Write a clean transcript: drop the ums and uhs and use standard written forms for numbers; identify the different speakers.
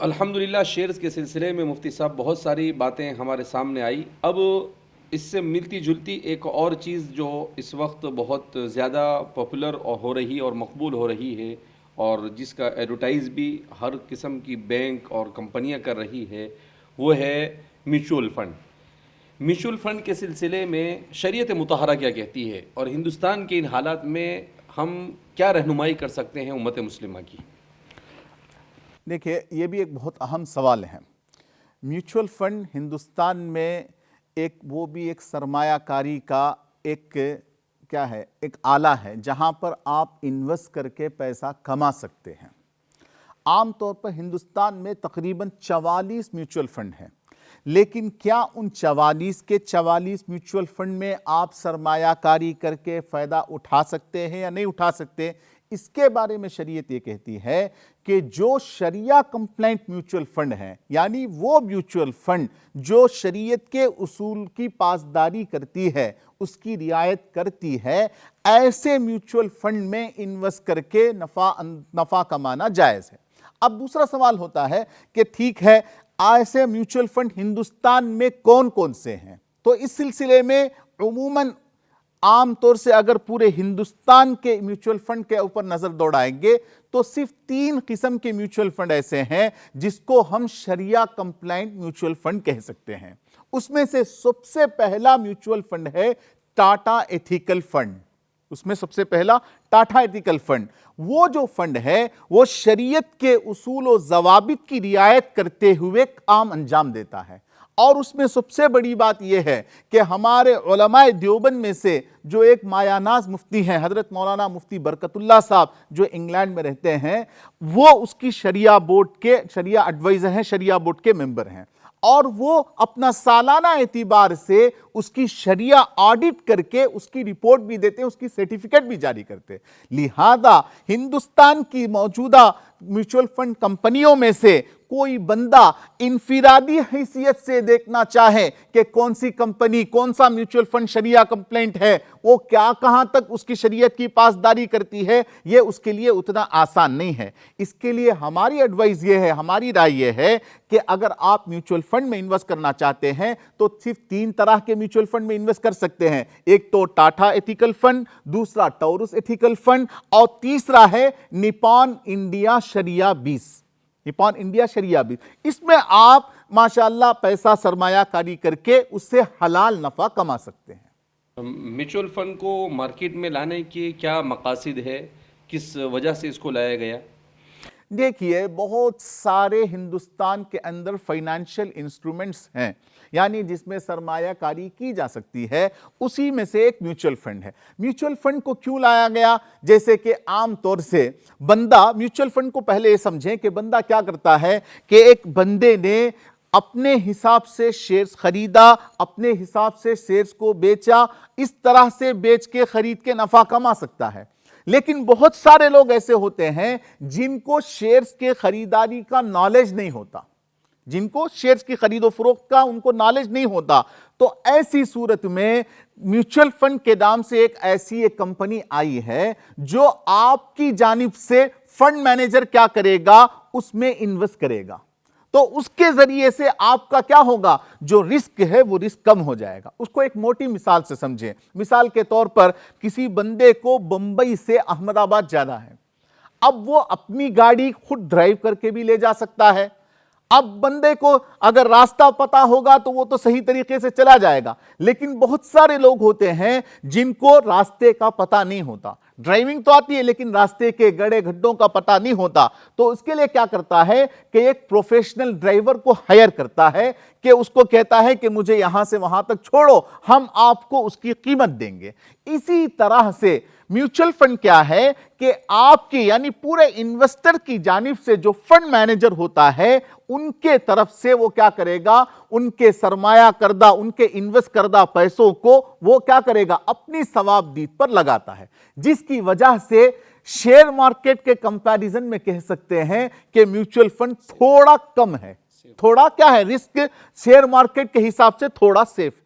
Speaker 1: الحمدللہ شیئرز کے سلسلے میں مفتی صاحب بہت ساری باتیں ہمارے سامنے آئی. اب اس سے ملتی جلتی ایک اور چیز جو اس وقت بہت زیادہ پاپولر ہو رہی اور مقبول ہو رہی ہے اور جس کا ایڈورٹائز بھی ہر قسم کی بینک اور کمپنیاں کر رہی ہے، وہ ہے میوچول فنڈ. میوچول فنڈ کے سلسلے میں شریعت مطہرہ کیا کہتی ہے اور ہندوستان کے ان حالات میں ہم کیا رہنمائی کر سکتے ہیں امت مسلمہ کی؟
Speaker 2: دیکھیے، یہ بھی ایک بہت اہم سوال ہے. میوچول فنڈ ہندوستان میں ایک سرمایہ کاری کا ایک آلہ ہے جہاں پر آپ انویسٹ کر کے پیسہ کما سکتے ہیں. عام طور پر ہندوستان میں تقریباً 44 میوچول فنڈ ہیں، لیکن کیا ان 44 میوچول فنڈ میں آپ سرمایہ کاری کر کے فائدہ اٹھا سکتے ہیں یا نہیں اٹھا سکتے؟ اس کے بارے میں شریعت یہ کہتی ہے کہ جو شریعہ کمپلائنٹ میوچول فنڈ ہیں، یعنی وہ میوچول فنڈ جو شریعت کے اصول کی پاسداری کرتی ہے، اس کی رعایت کرتی ہے، ایسے میوچول فنڈ میں انویسٹ کر کے نفع کمانا جائز ہے. اب دوسرا سوال ہوتا ہے کہ ٹھیک ہے، ایسے میوچول فنڈ ہندوستان میں کون کون سے ہیں؟ تو اس سلسلے میں عموماً عام طور سے اگر پورے ہندوستان کے میوچول فنڈ کے اوپر نظر دوڑائیں گے تو صرف 3 قسم کے میوچول فنڈ ایسے ہیں جس کو ہم شریعہ کمپلائنٹ میوچول فنڈ کہہ سکتے ہیں. اس میں سے سب سے پہلا میوچول فنڈ ہے ٹاٹا ایتھیکل فنڈ. وہ جو فنڈ ہے وہ شریعت کے اصول و ضوابط کی رعایت کرتے ہوئے کام انجام دیتا ہے. اور اس میں سب سے بڑی بات یہ ہے کہ ہمارے علماء دیوبند میں سے جو ایک مایہ ناز مفتی ہیں، حضرت مولانا مفتی برکت اللہ صاحب، جو انگلینڈ میں رہتے ہیں، وہ اس کی شریعہ ایڈوائزر ہیں، شریعہ بورڈ کے ممبر ہیں، اور وہ اپنا سالانہ اعتبار سے اس کی شریعہ آڈٹ کر کے اس کی رپورٹ بھی دیتے ہیں، اس کی سرٹیفکیٹ بھی جاری کرتے. لہذا ہندوستان کی موجودہ میوچول فنڈ کمپنیوں میں سے کوئی بندہ انفرادی حیثیت سے دیکھنا چاہے کہ کون سی کمپنی، کون سا میوچول فنڈ شریعہ کمپلائنٹ ہے، وہ کہاں تک اس کی شریعت کی پاسداری کرتی ہے، یہ اس کے لیے اتنا آسان نہیں ہے. اس کے لیے ہماری ایڈوائز یہ ہے، ہماری رائے یہ ہے کہ اگر آپ میوچول فنڈ میں انویسٹ کرنا چاہتے ہیں تو صرف 3 طرح کے میوچول فنڈ میں انویسٹ کر سکتے ہیں. ایک تو ٹاٹا ایتھیکل فنڈ، دوسرا ٹورس ایتھیکل فنڈ، اور تیسرا ہے نیپون انڈیا شریعہ 20. اس میں آپ ماشاءاللہ پیسہ سرمایہ کاری کر کے اس سے حلال نفع کما سکتے ہیں.
Speaker 1: میوچول فنڈ کو مارکیٹ میں لانے کے کیا مقاصد ہے؟ کس وجہ سے اس کو لایا گیا؟
Speaker 2: دیکھیے، بہت سارے ہندوستان کے اندر فائنینشل انسٹرومنٹس ہیں، یعنی جس میں سرمایہ کاری کی جا سکتی ہے، اسی میں سے ایک میوچول فنڈ ہے. میوچول فنڈ کو کیوں لایا گیا؟ جیسے کہ عام طور سے بندہ میوچول فنڈ کو پہلے یہ سمجھیں کہ بندہ کیا کرتا ہے کہ ایک بندے نے اپنے حساب سے شیئرز خریدا، اپنے حساب سے شیئرز کو بیچا، اس طرح سے بیچ کے خرید کے نفع کما سکتا ہے. لیکن بہت سارے لوگ ایسے ہوتے ہیں جن کو شیئرز کے خریداری کا نالج نہیں ہوتا، جن کو شیئرز کی خرید و فروخت کا ان کو نالج نہیں ہوتا. تو ایسی صورت میں میوچول فنڈ کے نام سے ایک کمپنی آئی ہے جو آپ کی جانب سے فنڈ مینیجر کیا کرے گا، اس میں انویسٹ کرے گا. تو اس کے ذریعے سے آپ کا کیا ہوگا، جو رسک ہے وہ رسک کم ہو جائے گا. اس کو ایک موٹی مثال سے سمجھیں. مثال کے طور پر کسی بندے کو بمبئی سے احمد آباد جانا ہے. اب وہ اپنی گاڑی خود ڈرائیو کر کے بھی لے جا سکتا ہے. اب بندے کو اگر راستہ پتا ہوگا تو وہ تو صحیح طریقے سے چلا جائے گا، لیکن بہت سارے لوگ ہوتے ہیں جن کو راستے کا پتا نہیں ہوتا. ڈرائیونگ تو آتی ہے لیکن راستے کے گڑھے گھڈوں کا پتہ نہیں ہوتا. تو اس کے لیے کیا کرتا ہے کہ ایک پروفیشنل ڈرائیور کو ہائر کرتا ہے کہ اس کو کہتا ہے کہ مجھے یہاں سے وہاں تک چھوڑو، ہم آپ کو اس کی قیمت دیں گے. اسی طرح سے میوچول فنڈ کیا ہے کہ آپ کی یعنی پورے انویسٹر کی جانب سے جو فنڈ مینیجر ہوتا ہے ان کے طرف سے وہ کیا کرے گا، ان کے سرمایہ کردہ، ان کے انویسٹ کردہ پیسوں کو وہ کیا کرے گا، اپنی ثوابدید پر لگاتا ہے. جس کی وجہ سے شیئر مارکیٹ کے کمپیریزن میں کہہ سکتے ہیں کہ میوچول فنڈ تھوڑا کم ہے، تھوڑا کیا ہے، رسک شیئر مارکیٹ کے حساب سے تھوڑا سیف ہے.